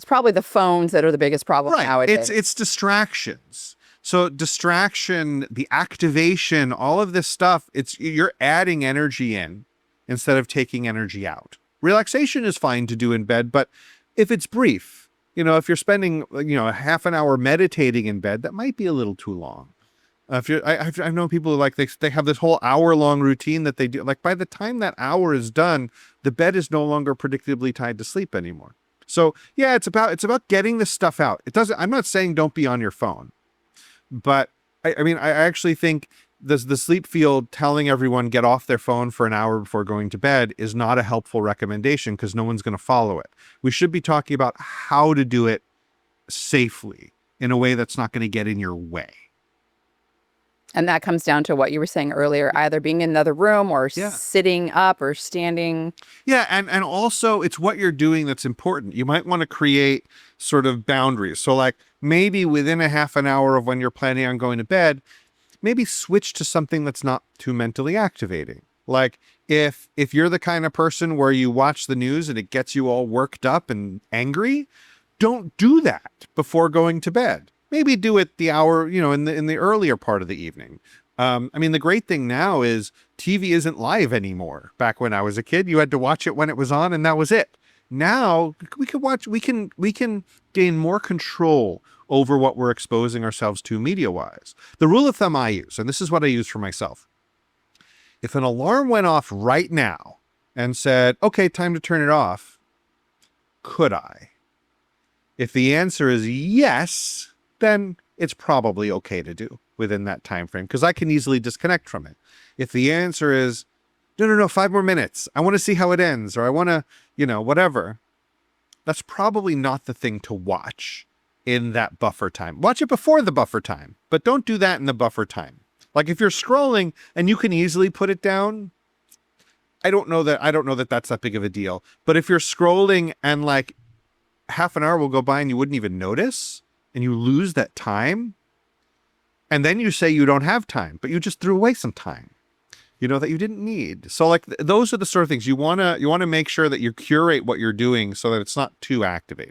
probably the phones that are the biggest problem Right. nowadays. It's distractions. So distraction, the activation, all of this stuff, you're adding energy in instead of taking energy out. Relaxation is fine to do in bed, but if it's brief, if you're spending, a half an hour meditating in bed, that might be a little too long. If you're, I know people who they have this whole hour-long routine that they do. Like by the time that hour is done, the bed is no longer predictably tied to sleep anymore. So yeah, it's about getting this stuff out. I'm not saying don't be on your phone, but I actually think the sleep field telling everyone get off their phone for an hour before going to bed is not a helpful recommendation because no one's going to follow it. We should be talking about how to do it safely in a way that's not going to get in your way. And that comes down to what you were saying earlier, either being in another room or sitting up or standing. Yeah, and also it's what you're doing that's important. You might want to create sort of boundaries. So like maybe within a half an hour of when you're planning on going to bed, maybe switch to something that's not too mentally activating. Like if you're the kind of person where you watch the news and it gets you all worked up and angry, don't do that before going to bed. Maybe do it the hour, in the earlier part of the evening. The great thing now is TV isn't live anymore. Back when I was a kid, you had to watch it when it was on and that was it. Now we can gain more control over what we're exposing ourselves to media-wise. The rule of thumb I use, and this is what I use for myself. If an alarm went off right now and said, okay, time to turn it off, could I? If the answer is yes, then it's probably okay to do within that time frame because I can easily disconnect from it. If the answer is, no, 5 more minutes, I want to see how it ends, or I want to, whatever, that's probably not the thing to watch in that buffer time. Watch it before the buffer time, but don't do that in the buffer time. Like if you're scrolling and you can easily put it down, I don't know that that's that big of a deal. But if you're scrolling and like half an hour will go by and you wouldn't even notice, and you lose that time, and then you say you don't have time, but you just threw away some time, that you didn't need. So like those are the sort of things you want to make sure that you curate what you're doing so that it's not too activated.